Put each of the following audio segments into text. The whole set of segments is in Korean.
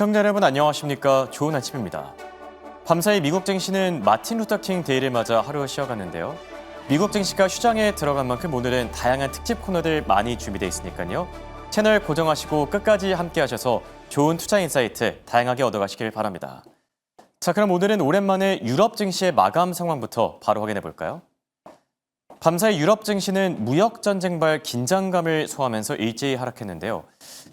시청자 여러분 안녕하십니까? 좋은 아침입니다. 밤사이 미국 증시는 마틴 루터킹 데이를 맞아 하루 쉬어갔는데요. 미국 증시가 휴장에 들어간 만큼 오늘은 다양한 특집 코너들 많이 준비되어 있으니까요. 채널 고정하시고 끝까지 함께 하셔서 좋은 투자 인사이트 다양하게 얻어가시길 바랍니다. 자, 그럼 오늘은 오랜만에 유럽 증시의 마감 상황부터 바로 확인해 볼까요? 밤사이 유럽 증시는 무역 전쟁발 긴장감을 소화하면서 일제히 하락했는데요.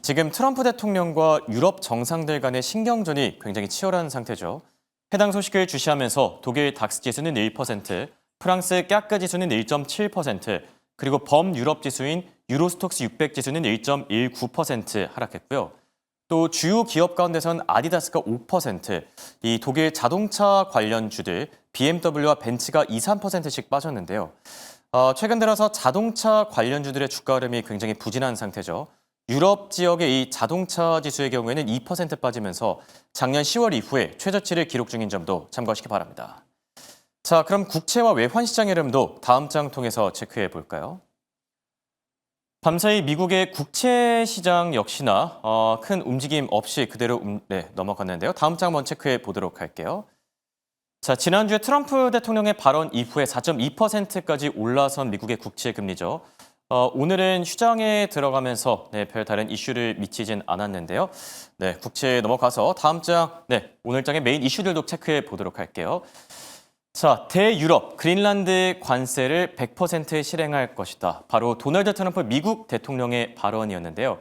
지금 트럼프 대통령과 유럽 정상들 간의 신경전이 굉장히 치열한 상태죠. 해당 소식을 주시하면서 독일 닥스 지수는 1%, 프랑스 까크 지수는 1.7%, 그리고 범유럽 지수인 유로스톡스 600 지수는 1.19% 하락했고요. 또 주요 기업 가운데선 아디다스가 5%, 이 독일 자동차 관련주들 BMW와 벤츠가 2, 3%씩 빠졌는데요. 최근 들어서 자동차 관련주들의 주가 흐름이 굉장히 부진한 상태죠. 유럽 지역의 이 자동차 지수의 경우에는 2% 빠지면서 작년 10월 이후에 최저치를 기록 중인 점도 참고하시기 바랍니다. 자, 그럼 국채와 외환 시장의 흐름도 다음 장 통해서 체크해 볼까요? 밤사이 미국의 국채 시장 역시나 큰 움직임 없이 그대로 넘어갔는데요. 다음 장 한번 체크해 보도록 할게요. 자, 지난주에 트럼프 대통령의 발언 이후에 4.2%까지 올라선 미국의 국채 금리죠. 오늘은 휴장에 들어가면서 별다른 이슈를 미치진 않았는데요. 국채 넘어가서 다음 장, 오늘 장의 메인 이슈들도 체크해 보도록 할게요. 자, 대유럽 그린란드 관세를 100% 실행할 것이다. 바로 도널드 트럼프 미국 대통령의 발언이었는데요.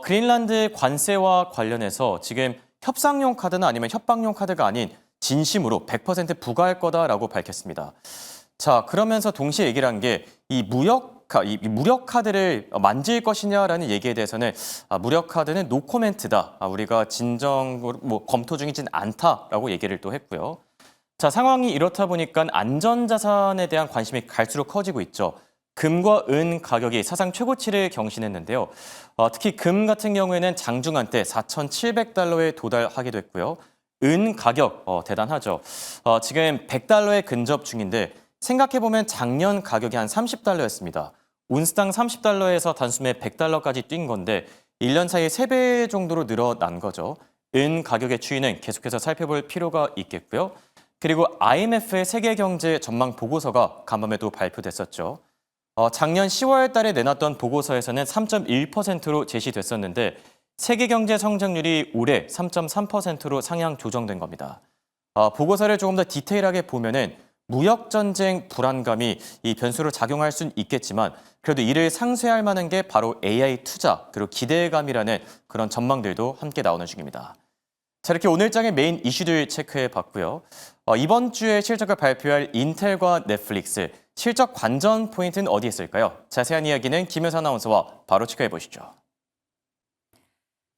그린란드 관세와 관련해서 지금 협상용 카드나 아니면 협박용 카드가 아닌 진심으로 100% 부과할 거다라고 밝혔습니다. 자, 그러면서 동시에 얘기를 한 게 이 무력 카드를 만질 것이냐라는 얘기에 대해서는 무력 카드는 노코멘트다. 우리가 진정으로 검토 중이진 않다라고 얘기를 또 했고요. 자, 상황이 이렇다 보니까 안전자산에 대한 관심이 갈수록 커지고 있죠. 금과 은 가격이 사상 최고치를 경신했는데요. 특히 금 같은 경우에는 장중한 때 4,700달러에 도달하기도 했고요. 은 가격 대단하죠. 지금 100달러에 근접 중인데 생각해보면 작년 가격이 한 30달러였습니다. 온스당 30달러에서 단숨에 100달러까지 뛴 건데 1년 사이에 3배 정도로 늘어난 거죠. 은 가격의 추이는 계속해서 살펴볼 필요가 있겠고요. 그리고 IMF의 세계경제 전망 보고서가 간밤에도 발표됐었죠. 작년 10월 달에 내놨던 보고서에서는 3.1%로 제시됐었는데 세계경제 성장률이 올해 3.3%로 상향 조정된 겁니다. 보고서를 조금 더 디테일하게 보면은 무역전쟁 불안감이 이 변수로 작용할 수는 있겠지만 그래도 이를 상쇄할 만한 게 바로 AI 투자 그리고 기대감이라는 그런 전망들도 함께 나오는 중입니다. 자, 이렇게 오늘 장의 메인 이슈들 체크해 봤고요. 이번 주에 실적을 발표할 인텔과 넷플릭스, 실적 관전 포인트는 어디에 있을까요? 자세한 이야기는 김효사 아나운서와 바로 체크해 보시죠.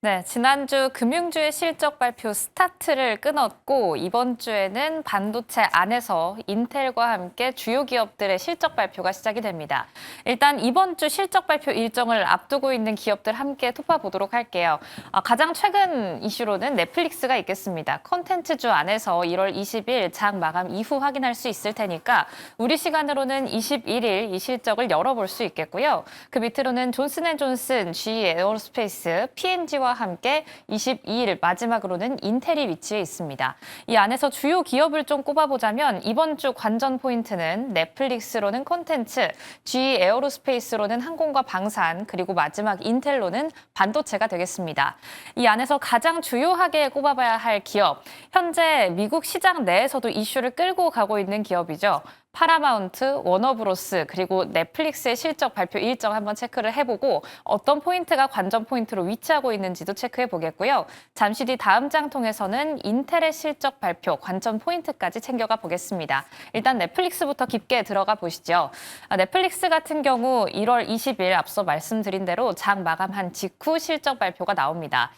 네, 지난주 금융주의 실적 발표 스타트를 끊었고 이번 주에는 반도체 안에서 인텔과 함께 주요 기업들의 실적 발표가 시작이 됩니다. 일단 이번 주 실적 발표 일정을 앞두고 있는 기업들 함께 톱봐보도록 할게요. 가장 최근 이슈로는 넷플릭스가 있겠습니다. 콘텐츠주 안에서 1월 20일 장 마감 이후 확인할 수 있을 테니까 우리 시간으로는 21일 이 실적을 열어볼 수 있겠고요. 그 밑으로는 존슨앤존슨, GE 에어로스페이스, P&G와 함께 22일 마지막으로는 인텔이 위치해 있습니다. 이 안에서 주요 기업을 좀 꼽아보자면 이번 주 관전 포인트는 넷플릭스로는 콘텐츠, GE 에어로스페이스로는 항공과 방산, 그리고 마지막 인텔로는 반도체가 되겠습니다. 이 안에서 가장 주요하게 꼽아봐야 할 기업, 현재 미국 시장 내에서도 이슈를 끌고 가고 있는 기업이죠. 파라마운트, 워너브로스, 그리고 넷플릭스의 실적 발표 일정 한번 체크를 해보고 어떤 포인트가 관전 포인트로 위치하고 있는지도 체크해 보겠고요. 잠시 뒤 다음 장 통해서는 인텔의 실적 발표, 관전 포인트까지 챙겨가 보겠습니다. 일단 넷플릭스부터 깊게 들어가 보시죠. 넷플릭스 같은 경우 1월 20일 앞서 말씀드린 대로 장 마감한 직후 실적 발표가 나옵니다.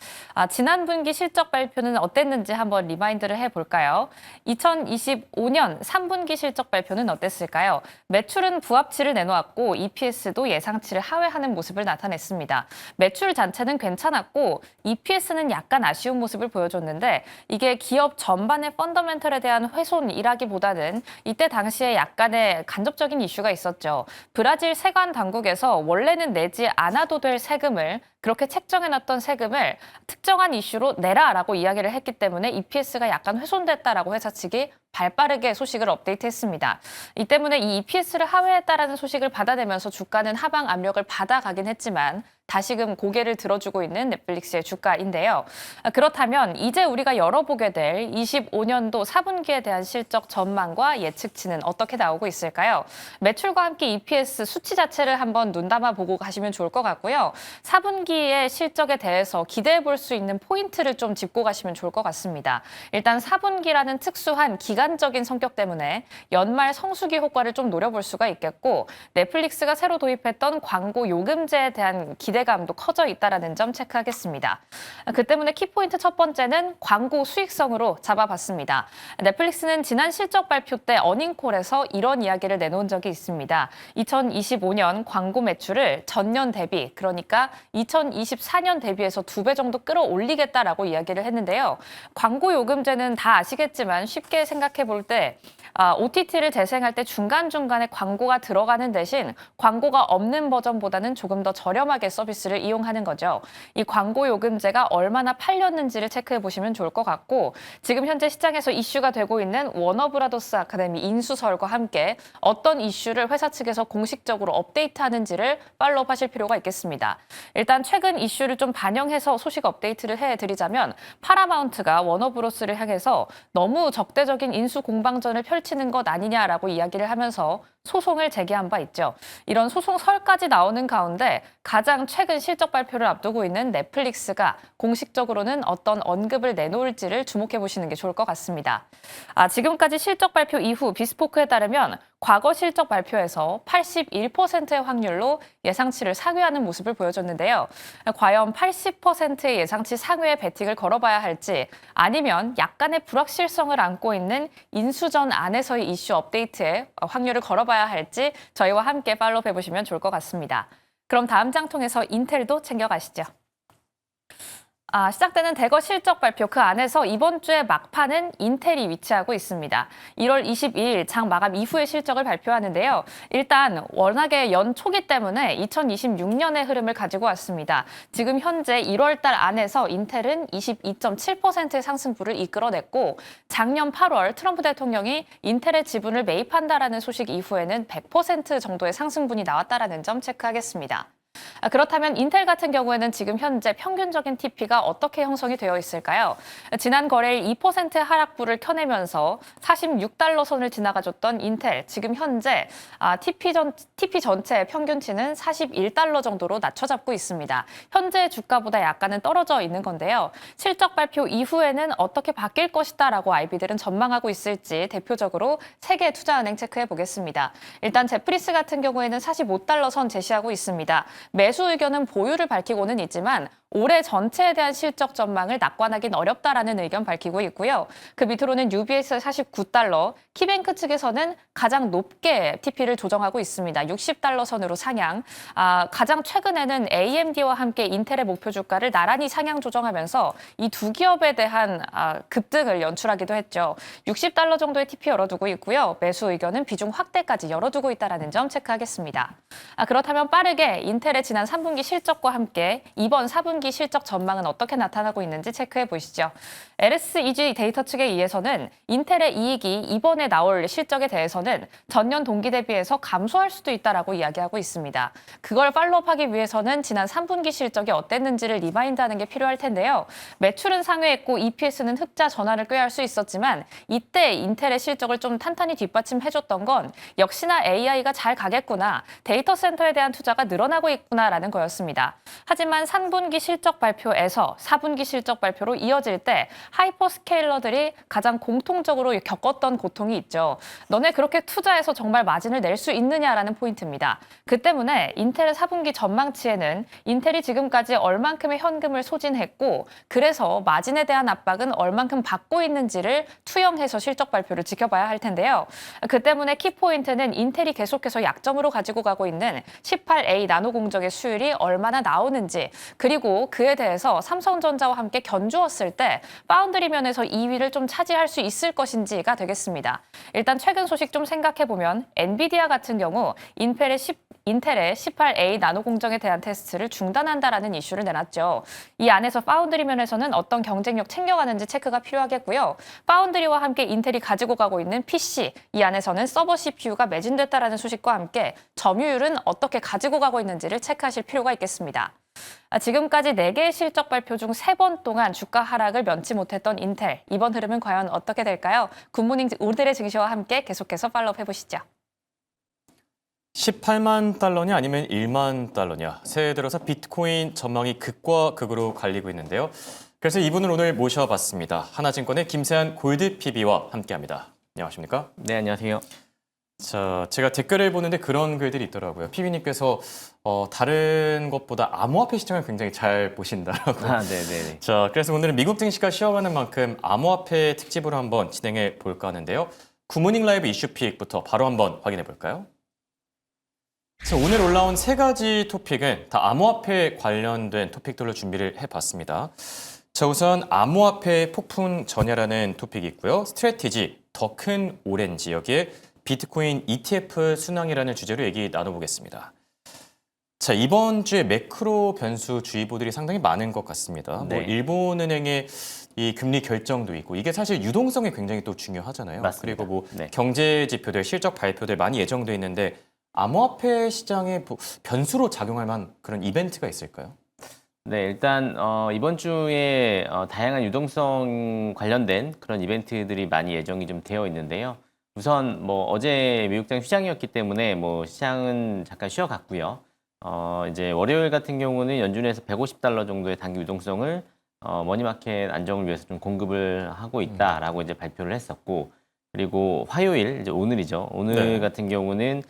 지난 분기 실적 발표는 어땠는지 한번 리마인드를 해볼까요? 2025년 3분기 실적 발표는 어땠을까요? 매출은 부합치를 내놓았고 EPS도 예상치를 하회하는 모습을 나타냈습니다. 매출 자체는 괜찮았고 EPS는 약간 아쉬운 모습을 보여줬는데 이게 기업 전반의 펀더멘털에 대한 훼손이라기보다는 이때 당시에 약간의 간접적인 이슈가 있었죠. 브라질 세관 당국에서 원래는 내지 않아도 될 세금을 그렇게 책정해놨던 세금을 특정한 이슈로 내라라고 이야기를 했기 때문에 EPS가 약간 훼손됐다라고 회사 측이 발빠르게 소식을 업데이트했습니다. 이 때문에 이 EPS를 하회했다라는 소식을 받아내면서 주가는 하방 압력을 받아가긴 했지만 다시금 고개를 들어주고 있는 넷플릭스의 주가인데요. 그렇다면 이제 우리가 열어보게 될 25년도 4분기에 대한 실적 전망과 예측치는 어떻게 나오고 있을까요? 매출과 함께 EPS 수치 자체를 한번 눈담아 보고 가시면 좋을 것 같고요. 4분기의 실적에 대해서 기대해 볼 수 있는 포인트를 좀 짚고 가시면 좋을 것 같습니다. 일단 4분기라는 특수한 기간적인 성격 때문에 연말 성수기 효과를 좀 노려볼 수가 있겠고 넷플릭스가 새로 도입했던 광고 요금제에 대한 기대감도 커져 있다는 점 체크하겠습니다. 그 때문에 키포인트 첫 번째는 광고 수익성으로 잡아봤습니다. 넷플릭스는 지난 실적 발표 때 어닝콜에서 이런 이야기를 내놓은 적이 있습니다. 2025년 광고 매출을 전년 대비, 그러니까 2024년 대비해서 2배 정도 끌어올리겠다라고 이야기를 했는데요. 광고 요금제는 다 아시겠지만 쉽게 생각해 볼 때 OTT를 재생할 때 중간중간에 광고가 들어가는 대신 광고가 없는 버전보다는 조금 더 저렴하게 서비스를 이용하는 거죠. 이 광고 요금제가 얼마나 팔렸는지를 체크해 보시면 좋을 것 같고 지금 현재 시장에서 이슈가 되고 있는 워너브라더스 아카데미 인수설과 함께 어떤 이슈를 회사 측에서 공식적으로 업데이트하는지를 팔로우하실 필요가 있겠습니다. 일단 최근 이슈를 좀 반영해서 소식 업데이트를 해드리자면 파라마운트가 워너브로스를 향해서 너무 적대적인 인수 공방전을 펼치는 것 아니냐라고 이야기를 하면서 소송을 제기한 바 있죠. 이런 소송설까지 나오는 가운데 가장 최근 실적 발표를 앞두고 있는 넷플릭스가 공식적으로는 어떤 언급을 내놓을지를 주목해 보시는 게 좋을 것 같습니다. 지금까지 실적 발표 이후 비스포크에 따르면 과거 실적 발표에서 81%의 확률로 예상치를 상회하는 모습을 보여줬는데요. 과연 80%의 예상치 상회에 베팅을 걸어봐야 할지 아니면 약간의 불확실성을 안고 있는 인수전 안에서의 이슈 업데이트에 확률을 걸어봐야 할지 저희와 함께 팔로우 해보시면 좋을 것 같습니다. 그럼 다음 장 통해서 인텔도 챙겨가시죠. 시작되는 대거 실적 발표 그 안에서 이번 주에 막판은 인텔이 위치하고 있습니다. 1월 22일 장 마감 이후의 실적을 발표하는데요. 일단 워낙에 연초기 때문에 2026년의 흐름을 가지고 왔습니다. 지금 현재 1월 달 안에서 인텔은 22.7%의 상승부를 이끌어냈고 작년 8월 트럼프 대통령이 인텔의 지분을 매입한다라는 소식 이후에는 100% 정도의 상승분이 나왔다라는 점 체크하겠습니다. 그렇다면 인텔 같은 경우에는 지금 현재 평균적인 TP가 어떻게 형성이 되어 있을까요? 지난 거래일 2%의 하락부를 켜내면서 46달러 선을 지나가줬던 인텔, 지금 현재 TP 전체의 평균치는 41달러 정도로 낮춰잡고 있습니다. 현재 주가보다 약간은 떨어져 있는 건데요. 실적 발표 이후에는 어떻게 바뀔 것이다라고 IB들은 전망하고 있을지 대표적으로 세계 투자은행 체크해 보겠습니다. 일단 제프리스 같은 경우에는 45달러 선 제시하고 있습니다. 매수 의견은 보유를 밝히고는 있지만 올해 전체에 대한 실적 전망을 낙관하긴 어렵다라는 의견 밝히고 있고요. 그 밑으로는 UBS 49달러, 키뱅크 측에서는 가장 높게 TP를 조정하고 있습니다. 60달러 선으로 상향. 가장 최근에는 AMD와 함께 인텔의 목표 주가를 나란히 상향 조정하면서 이 두 기업에 대한 급등을 연출하기도 했죠. 60달러 정도의 TP 열어두고 있고요. 매수 의견은 비중 확대까지 열어두고 있다는 점 체크하겠습니다. 그렇다면 빠르게 인텔의 지난 3분기 실적과 함께 이번 4분기 실적 전망은 어떻게 나타나고 있는지 체크해 보시죠. LSEG 데이터 측에 의해서는 인텔의 이익이 이번에 나올 실적에 대해서는 전년 동기 대비해서 감소할 수도 있다라고 이야기하고 있습니다. 그걸 팔로우하기 위해서는 지난 3분기 실적이 어땠는지를 리마인드하는 게 필요할 텐데요. 매출은 상회했고 EPS는 흑자 전환을 꾀할 수 있었지만 이때 인텔의 실적을 좀 탄탄히 뒷받침해줬던 건 역시나 AI가 잘 가겠구나, 데이터 센터에 대한 투자가 늘어나고 있구나라는 거였습니다. 하지만 3분기 실적 발표에서 4분기 실적 발표로 이어질 때 하이퍼스케일러들이 가장 공통적으로 겪었던 고통이 있죠. 너네 그렇게 투자해서 정말 마진을 낼 수 있느냐라는 포인트입니다. 그 때문에 인텔의 4분기 전망치에는 인텔이 지금까지 얼만큼의 현금을 소진했고 그래서 마진에 대한 압박은 얼만큼 받고 있는지를 투영해서 실적 발표를 지켜봐야 할 텐데요. 그 때문에 키포인트는 인텔이 계속해서 약점으로 가지고 가고 있는 18A 나노 공정의 수율이 얼마나 나오는지 그리고 그에 대해서 삼성전자와 함께 견주었을 때 파운드리 면에서 2위를 좀 차지할 수 있을 것인지가 되겠습니다. 일단 최근 소식 좀 생각해보면 엔비디아 같은 경우 인텔의 18A 나노 공정에 대한 테스트를 중단한다라는 이슈를 내놨죠. 이 안에서 파운드리 면에서는 어떤 경쟁력 챙겨가는지 체크가 필요하겠고요. 파운드리와 함께 인텔이 가지고 가고 있는 PC, 이 안에서는 서버 CPU가 매진됐다라는 소식과 함께 점유율은 어떻게 가지고 가고 있는지를 체크하실 필요가 있겠습니다. 지금까지 4개의 실적 발표 중 3번 동안 주가 하락을 면치 못했던 인텔. 이번 흐름은 과연 어떻게 될까요? 굿모닝 오늘의 증시와 함께 계속해서 팔로우 해보시죠. 18만 달러냐 아니면 1만 달러냐. 새해 들어서 비트코인 전망이 극과 극으로 갈리고 있는데요. 그래서 이분을 오늘 모셔봤습니다. 하나증권의 김세한 골드 PB와 함께합니다. 안녕하십니까? 네, 안녕하세요. 자, 제가 댓글을 보는데 그런 글들이 있더라고요. PB님께서 다른 것보다 암호화폐 시장을 굉장히 잘 보신다라고. 네네네. 자, 그래서 오늘은 미국 증시가 쉬어가는 만큼 암호화폐 특집으로 한번 진행해 볼까 하는데요. 굿모닝 라이브 이슈픽부터 바로 한번 확인해 볼까요? 자, 오늘 올라온 3가지 토픽은 다 암호화폐 관련된 토픽들로 준비를 해봤습니다. 자, 우선 암호화폐 폭풍 전야라는 토픽이 있고요. 스트래티지, 더 큰 오렌지, 여기에 비트코인 ETF 순항이라는 주제로 얘기 나눠보겠습니다. 자, 이번 주에 매크로 변수 주의보들이 상당히 많은 것 같습니다. 네. 뭐 일본은행의 이 금리 결정도 있고 이게 사실 유동성이 굉장히 또 중요하잖아요. 맞습니다. 그리고 뭐 네. 경제 지표들, 실적 발표들 많이 예정돼 있는데 암호화폐 시장에 변수로 작용할 만한 그런 이벤트가 있을까요? 네, 일단 이번 주에 다양한 유동성 관련된 그런 이벤트들이 많이 예정이 좀 되어 있는데요. 우선 뭐 어제 미국장 휴장이었기 때문에 뭐 시장은 잠깐 쉬어갔고요. 이제 월요일 같은 경우는 연준에서 150달러 정도의 단기 유동성을 머니마켓 안정을 위해서 좀 공급을 하고 있다라고 이제 발표를 했었고, 그리고 화요일 이제 오늘이죠. 오늘 네. 같은 경우는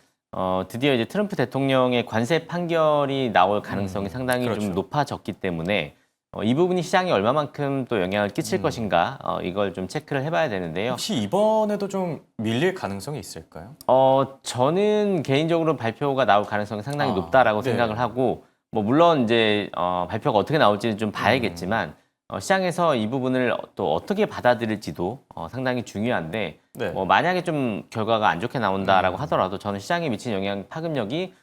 드디어 이제 트럼프 대통령의 관세 판결이 나올 가능성이 상당히 그렇죠. 좀 높아졌기 때문에 이 부분이 시장에 얼마만큼 또 영향을 끼칠 것인가 이걸 좀 체크를 해봐야 되는데요. 혹시 이번에도 좀 밀릴 가능성이 있을까요? 저는 개인적으로 발표가 나올 가능성이 상당히 높다라고 네. 생각을 하고, 뭐 물론 이제 발표가 어떻게 나올지는 좀 봐야겠지만 시장에서 이 부분을 또 어떻게 받아들일지도 상당히 중요한데, 네. 뭐 만약에 좀 결과가 안 좋게 나온다라고 하더라도 저는 시장에 미친 영향 파급력이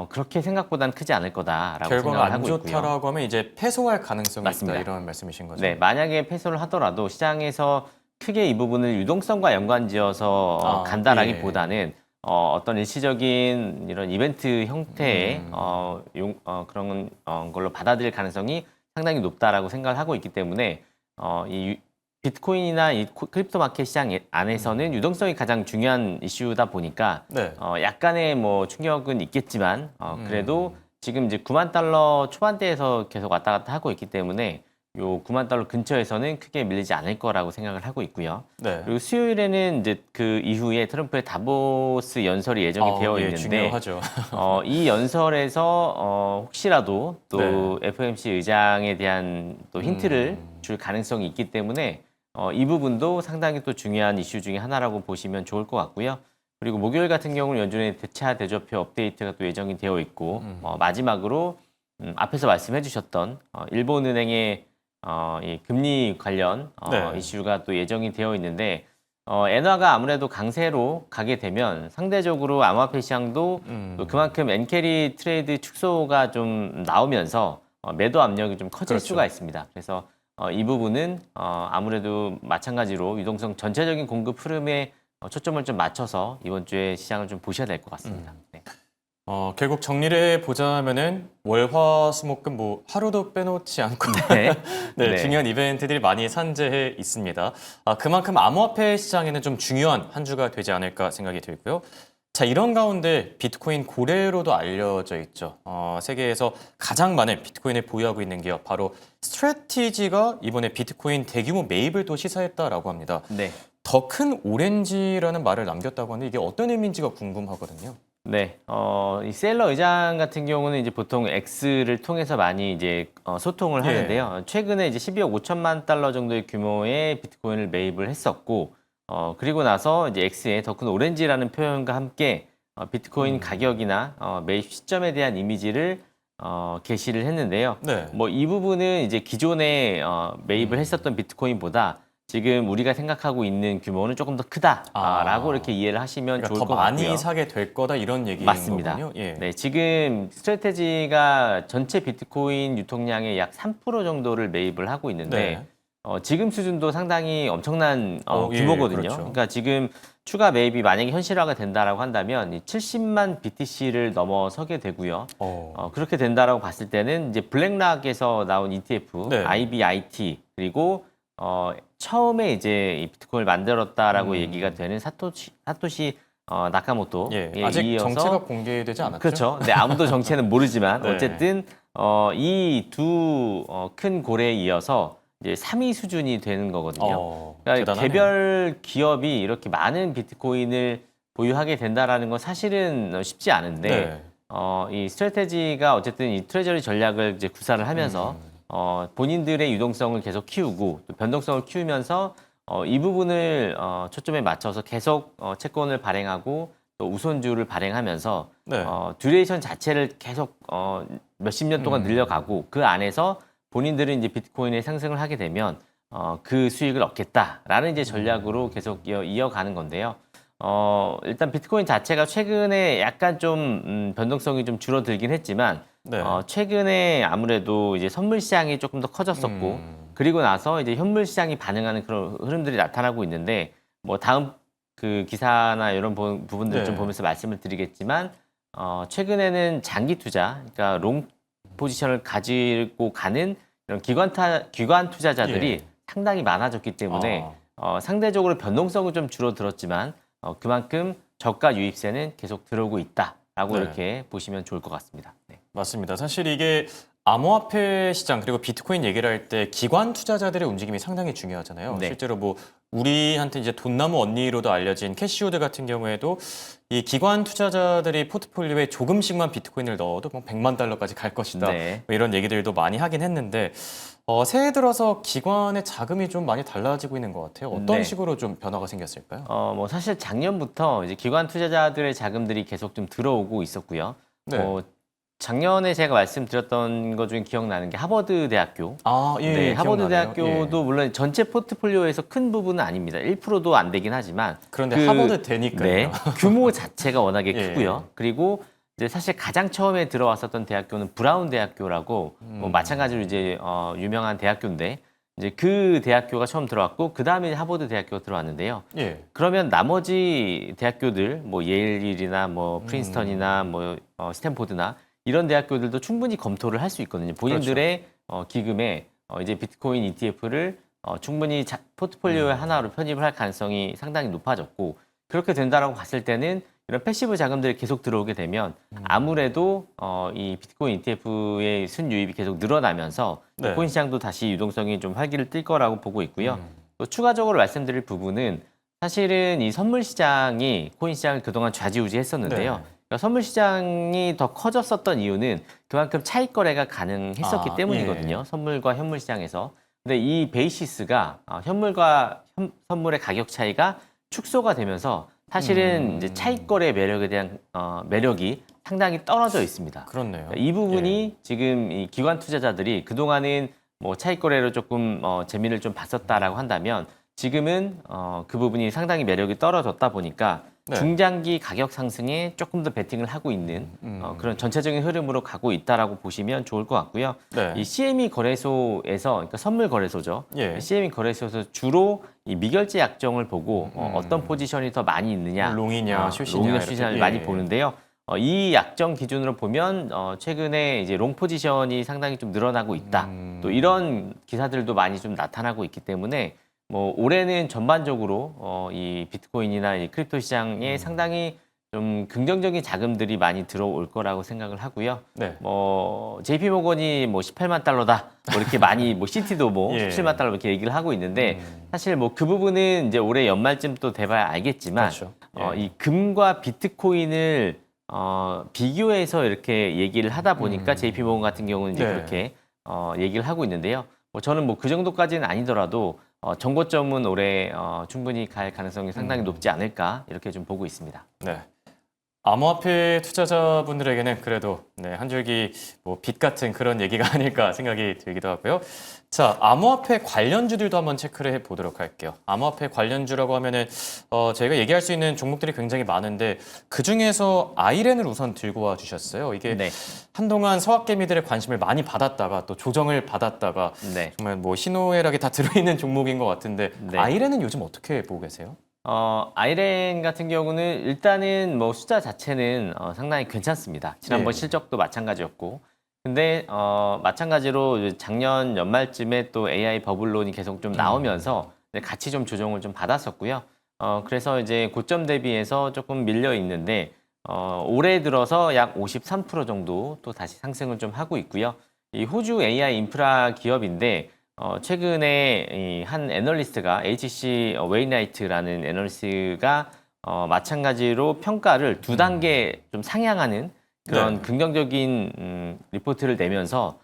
그렇게 생각보다는 크지 않을 거다라고 결과가 생각을 안 하고 있고요. 좋다라고 하면 이제 패소할 가능성이 맞습니다. 있다 이런 말씀이신 거죠? 네, 만약에 패소를 하더라도 시장에서 크게 이 부분을 유동성과 연관지어서 간다라기보다는 어떤 일시적인 이런 이벤트 형태의 그런 걸로 받아들일 가능성이 상당히 높다라고 생각을 하고 있기 때문에 이 비트코인이나 이 크립토 마켓 시장 안에서는 유동성이 가장 중요한 이슈다 보니까 네. 약간의 뭐 충격은 있겠지만 그래도 지금 이제 9만 달러 초반대에서 계속 왔다 갔다 하고 있기 때문에 요 9만 달러 근처에서는 크게 밀리지 않을 거라고 생각을 하고 있고요. 네. 그리고 수요일에는 이제 그 이후에 트럼프의 다보스 연설이 예정이 되어 예, 있는데 중요하죠. 이 연설에서 혹시라도 또 네. FOMC 의장에 대한 또 힌트를 줄 가능성이 있기 때문에 이 부분도 상당히 또 중요한 이슈 중에 하나라고 보시면 좋을 것 같고요. 그리고 목요일 같은 경우는 연준의 대차 대조표 업데이트가 또 예정이 되어 있고 마지막으로 앞에서 말씀해 주셨던 일본은행의 이 금리 관련 네. 이슈가 또 예정이 되어 있는데 엔화가 아무래도 강세로 가게 되면 상대적으로 암호화폐 시장도 또 그만큼 엔캐리 트레이드 축소가 좀 나오면서 매도 압력이 좀 커질 그렇죠. 수가 있습니다. 그래서 이 부분은 아무래도 마찬가지로 유동성 전체적인 공급 흐름에 초점을 좀 맞춰서 이번 주에 시장을 좀 보셔야 될 것 같습니다. 네. 결국 정리를 해보자면은 월화수목금 뭐 하루도 빼놓지 않고 네. 네, 네. 중요한 이벤트들이 많이 산재해 있습니다. 그만큼 암호화폐 시장에는 좀 중요한 한 주가 되지 않을까 생각이 들고요. 자, 이런 가운데 비트코인 고래로도 알려져 있죠. 세계에서 가장 많은 비트코인을 보유하고 있는 기업 바로 스트래티지가 이번에 비트코인 대규모 매입을 또 시사했다라고 합니다. 네. 더 큰 오렌지라는 말을 남겼다고 하는데 이게 어떤 의미인지가 궁금하거든요. 네, 이 셀러 의장 같은 경우는 이제 보통 X를 통해서 많이 이제 소통을 예. 하는데요. 최근에 이제 12억 5천만 달러 정도의 규모의 비트코인을 매입을 했었고, 그리고 나서 이제 X에 더 큰 오렌지라는 표현과 함께 비트코인 가격이나 매입 시점에 대한 이미지를 게시를 했는데요. 네. 뭐 이 부분은 이제 기존에 매입을 했었던 비트코인보다 지금 우리가 생각하고 있는 규모는 조금 더 크다라고 이렇게 이해를 하시면 그러니까 좋을 더 것 같고요. 많이 사게 될 거다 이런 얘기인 맞습니다. 거군요. 예. 네, 지금 스트래테지가 전체 비트코인 유통량의 약 3% 정도를 매입을 하고 있는데 지금 수준도 상당히 엄청난 예, 규모거든요. 그렇죠. 그러니까 지금 추가 매입이 만약에 현실화가 된다라고 한다면 이 70만 BTC를 넘어서게 되고요. 그렇게 된다라고 봤을 때는 이제 블랙락에서 나온 ETF, 네. IBIT 그리고 처음에 이제 이 비트코인을 만들었다라고 얘기가 되는 사토시 나카모토 예. 아직 이어서 정체가 공개되지 않았죠. 그렇죠. 네, 아무도 정체는 모르지만 네. 어쨌든 이 두 큰 고래에 이어서 이제 3위 수준이 되는 거거든요. 그러니까 대단하네요. 개별 기업이 이렇게 많은 비트코인을 보유하게 된다라는 건 사실은 쉽지 않은데 네. 이 스트래테지가 어쨌든 이 트레저리 전략을 이제 구사를 하면서 본인들의 유동성을 계속 키우고 또 변동성을 키우면서 이 부분을 초점에 맞춰서 계속 채권을 발행하고 또 우선주를 발행하면서 네. 듀레이션 자체를 계속 몇십 년 동안 늘려가고 그 안에서 본인들은 이제 비트코인의 상승을 하게 되면 그 수익을 얻겠다라는 이제 전략으로 계속 이어가는 건데요. 일단 비트코인 자체가 최근에 약간 좀 변동성이 좀 줄어들긴 했지만 네. 최근에 아무래도 이제 선물 시장이 조금 더 커졌었고 그리고 나서 이제 현물 시장이 반응하는 그런 흐름들이 나타나고 있는데 뭐 다음 그 기사나 이런 부분들 네. 좀 보면서 말씀을 드리겠지만 최근에는 장기 투자, 그러니까 롱 포지션을 가지고 가는 이런 기관 투자자들이 예. 상당히 많아졌기 때문에 상대적으로 변동성은 좀 줄어들었지만 그만큼 저가 유입세는 계속 들어오고 있다라고 네. 이렇게 보시면 좋을 것 같습니다. 네. 맞습니다. 사실 이게 암호화폐 시장 그리고 비트코인 얘기를 할 때 기관 투자자들의 움직임이 상당히 중요하잖아요. 네. 실제로 뭐 우리한테 이제 돈나무 언니로도 알려진 캐시우드 같은 경우에도 이 기관 투자자들이 포트폴리오에 조금씩만 비트코인을 넣어도 뭐 100만 달러까지 갈 것이다. 네. 뭐 이런 얘기들도 많이 하긴 했는데 새해 들어서 기관의 자금이 좀 많이 달라지고 있는 것 같아요. 어떤 네. 식으로 좀 변화가 생겼을까요? 뭐 사실 작년부터 이제 기관 투자자들의 자금들이 계속 좀 들어오고 있었고요. 네. 작년에 제가 말씀드렸던 것 중에 기억나는 게 하버드 대학교. 예, 네, 하버드 기억나네요. 대학교도 예. 물론 전체 포트폴리오에서 큰 부분은 아닙니다. 1%도 안 되긴 하지만 그런데 하버드 되니까요. 네, 규모 자체가 워낙에 예. 크고요. 그리고 이제 사실 가장 처음에 들어왔었던 대학교는 브라운 대학교라고 뭐 마찬가지로 이제 유명한 대학교인데 이제 그 대학교가 처음 들어왔고 그 다음에 하버드 대학교가 들어왔는데요. 예. 그러면 나머지 대학교들 뭐 예일이나 뭐 프린스턴이나 뭐 스탠포드나 이런 대학교들도 충분히 검토를 할 수 있거든요. 본인들의 기금에 이제 비트코인 ETF를 충분히 포트폴리오의 하나로 편입을 할 가능성이 상당히 높아졌고 그렇게 된다라고 봤을 때는 이런 패시브 자금들이 계속 들어오게 되면 아무래도 이 비트코인 ETF의 순유입이 계속 늘어나면서 네. 코인 시장도 다시 유동성이 좀 활기를 띨 거라고 보고 있고요. 또 추가적으로 말씀드릴 부분은 사실은 이 선물 시장이 코인 시장을 그동안 좌지우지했었는데요. 네. 그러니까 선물 시장이 더 커졌었던 이유는 그만큼 차익 거래가 가능했었기 때문이거든요. 예. 선물과 현물 시장에서. 근데 이 베이시스가 현물과 선물의 가격 차이가 축소가 되면서 사실은 이제 차익 거래 매력에 대한 매력이 상당히 떨어져 있습니다. 그렇네요. 이 부분이 지금 이 기관 투자자들이 그동안은 뭐 차익 거래로 조금 재미를 좀 봤었다라고 한다면 지금은 그 부분이 상당히 매력이 떨어졌다 보니까 네. 중장기 가격 상승에 조금 더 베팅을 하고 있는 그런 전체적인 흐름으로 가고 있다라고 보시면 좋을 것 같고요. 네. 이 CME 거래소에서 그러니까 선물 거래소죠. 예. CME 거래소에서 주로 이 미결제 약정을 보고 어떤 포지션이 더 많이 있느냐, 롱이냐, 숏이냐 롱이냐 이렇게. 숏이냐를 예. 많이 보는데요. 이 약정 기준으로 보면 최근에 이제 롱 포지션이 상당히 좀 늘어나고 있다. 또 이런 기사들도 많이 좀 나타나고 있기 때문에 뭐 올해는 전반적으로 이 비트코인이나 이 크립토 시장에 상당히 좀 긍정적인 자금들이 많이 들어올 거라고 생각을 하고요. 네. 뭐 JP 모건이 뭐 18만 달러다 뭐 이렇게 많이 뭐 시티도 뭐 예. 17만 달러 이렇게 얘기를 하고 있는데 사실 뭐 그 부분은 이제 올해 연말쯤 또 돼봐야 알겠지만 그렇죠. 예. 이 금과 비트코인을 비교해서 이렇게 얘기를 하다 보니까 JP 모건 같은 경우는 이제 네. 그렇게 얘기를 하고 있는데요. 뭐 저는 뭐 그 정도까지는 아니더라도 정고점은 올해 충분히 갈 가능성이 상당히 높지 않을까 이렇게 좀 보고 있습니다. 네. 암호화폐 투자자분들에게는 그래도 네, 한 줄기 뭐 빛 같은 그런 얘기가 아닐까 생각이 들기도 하고요. 자, 암호화폐 관련주들도 한번 체크를 해보도록 할게요. 암호화폐 관련주라고 하면은 저희가 얘기할 수 있는 종목들이 굉장히 많은데 그 중에서 아이렌을 우선 들고 와 주셨어요. 이게 네. 한동안 서학개미들의 관심을 많이 받았다가 또 조정을 받았다가 네. 정말 뭐 희노애락이 다 들어있는 종목인 것 같은데 네. 아이렌은 요즘 어떻게 보고 계세요? 아이렌 같은 경우는 일단은 뭐 숫자 자체는 상당히 괜찮습니다. 지난번 네. 실적도 마찬가지였고. 근데 마찬가지로 작년 연말쯤에 또 AI 버블론이 계속 좀 나오면서 같이 좀 조정을 좀 받았었고요. 그래서 이제 고점 대비해서 조금 밀려 있는데 올해 들어서 약 53% 정도 또 다시 상승을 좀 하고 있고요. 이 호주 AI 인프라 기업인데 최근에 이 한 애널리스트가 HC 웨이나이트라는 애널리스트가 마찬가지로 평가를 두 단계 좀 상향하는 그런 네. 긍정적인 리포트를 내면서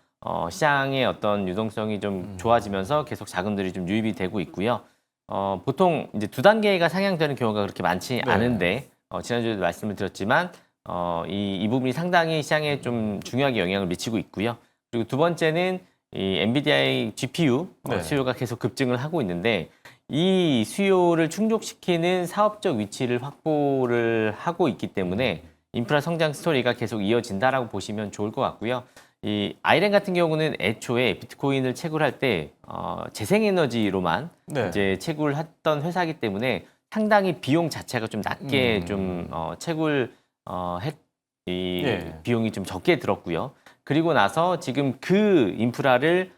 시장의 어떤 유동성이 좀 좋아지면서 계속 자금들이 좀 유입이 되고 있고요. 보통 이제 두 단계가 상향되는 경우가 그렇게 많지 네. 않은데 지난주에도 말씀을 드렸지만 이 부분이 상당히 시장에 좀 중요하게 영향을 미치고 있고요. 그리고 두 번째는 이 엔비디아의 GPU 네. 수요가 계속 급증을 하고 있는데 이 수요를 충족시키는 사업적 위치를 확보를 하고 있기 때문에 인프라 성장 스토리가 계속 이어진다라고 보시면 좋을 것 같고요. 이 아이렌 같은 경우는 애초에 비트코인을 채굴할 때 재생에너지로만 네. 이제 채굴을 했던 회사이기 때문에 상당히 비용 자체가 좀 낮게 좀 채굴 예. 비용이 좀 적게 들었고요. 그리고 나서 지금 그 인프라를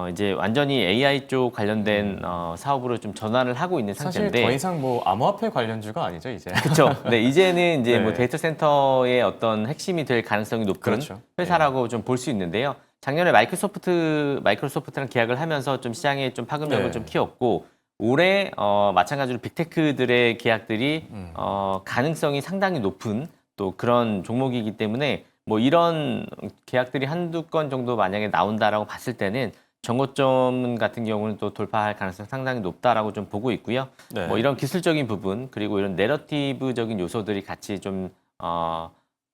이제 완전히 AI 쪽 관련된 사업으로 좀 전환을 하고 있는 사실 상태인데 더 이상 뭐 암호화폐 관련주가 아니죠, 이제. 그렇죠. 네, 이제는 이제 네. 뭐 데이터 센터의 어떤 핵심이 될 가능성이 높은 그렇죠. 회사라고 좀 볼 수 있는데요. 작년에 마이크로소프트랑 계약을 하면서 좀 시장에 좀 파급력을 네. 좀 키웠고 올해 마찬가지로 빅테크들의 계약들이 가능성이 상당히 높은 또 그런 종목이기 때문에 뭐 이런 계약들이 한두 건 정도 만약에 나온다라고 봤을 때는 정고점 같은 경우는 또 돌파할 가능성이 상당히 높다라고 좀 보고 있고요. 네. 뭐 이런 기술적인 부분 그리고 이런 내러티브적인 요소들이 같이 좀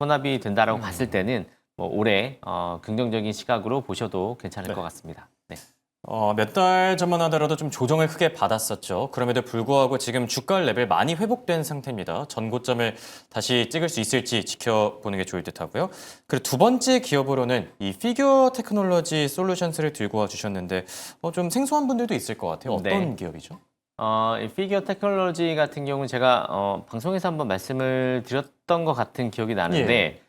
혼합이 된다라고 봤을 때는 뭐 올해 긍정적인 시각으로 보셔도 괜찮을 네. 것 같습니다. 네. 몇 달 전만 하더라도 좀 조정을 크게 받았었죠. 그럼에도 불구하고 지금 주가 레벨 많이 회복된 상태입니다. 전고점을 다시 찍을 수 있을지 지켜보는 게 좋을 듯 하고요. 그리고 두 번째 기업으로는 이 피규어 테크놀로지 솔루션스를 들고 와 주셨는데 좀 생소한 분들도 있을 것 같아요. 어떤 네. 기업이죠? 이 피규어 테크놀로지 같은 경우는 제가 방송에서 한번 말씀을 드렸던 것 같은 기억이 나는데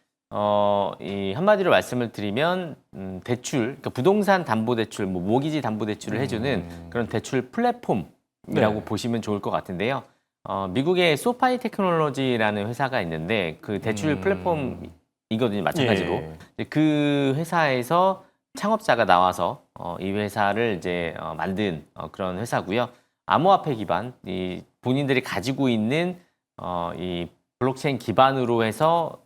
이 한마디로 말씀을 드리면 대출, 그러니까 부동산 담보 대출, 뭐 모기지 담보 대출을 해주는 그런 대출 플랫폼이라고 네. 보시면 좋을 것 같은데요. 미국의 소파이 테크놀로지라는 회사가 있는데 그 대출 플랫폼이거든요, 마찬가지로. 예. 이제 그 회사에서 창업자가 나와서 이 회사를 이제 만든 그런 회사고요. 암호화폐 기반, 이 본인들이 가지고 있는 이 블록체인 기반으로 해서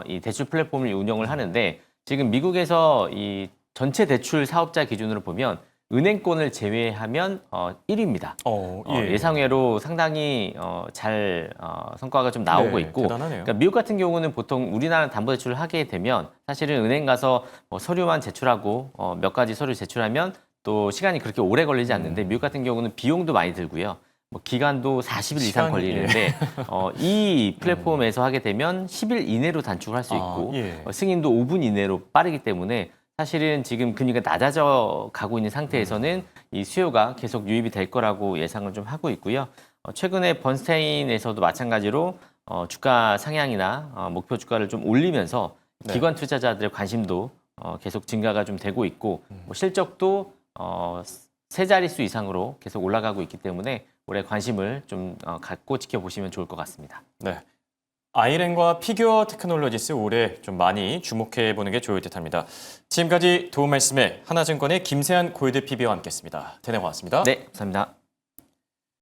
이 대출 플랫폼을 운영을 하는데 지금 미국에서 이 전체 대출 사업자 기준으로 보면 은행권을 제외하면 1위입니다. 예. 예상외로 상당히 잘 성과가 좀 나오고 네, 있고 대단하네요. 그러니까 미국 같은 경우는 보통 우리나라 담보대출을 하게 되면 사실은 은행 가서 서류만 제출하고 몇 가지 서류 제출하면 또 시간이 그렇게 오래 걸리지 않는데 미국 같은 경우는 비용도 많이 들고요. 뭐 기간도 40일 이상 시간이, 걸리는데 이 플랫폼에서 하게 되면 10일 이내로 단축을 할 수 있고 예. 승인도 5분 이내로 빠르기 때문에 사실은 지금 금리가 낮아져 가고 있는 상태에서는 이 수요가 계속 유입이 될 거라고 예상을 좀 하고 있고요. 최근에 번스테인에서도 마찬가지로 주가 상향이나 목표 주가를 좀 올리면서 네. 기관 투자자들의 관심도 계속 증가가 좀 되고 있고 뭐 실적도 세 자릿수 이상으로 계속 올라가고 있기 때문에 올해 관심을 좀 갖고 지켜보시면 좋을 것 같습니다. 네. 아이랜과 피규어 테크놀로지스 올해 좀 많이 주목해 보는 게 좋을 듯합니다. 지금까지 도움 말씀에 하나증권의 김세한 골드 PB와 함께했습니다. 대내 고맙습니다. 네, 감사합니다.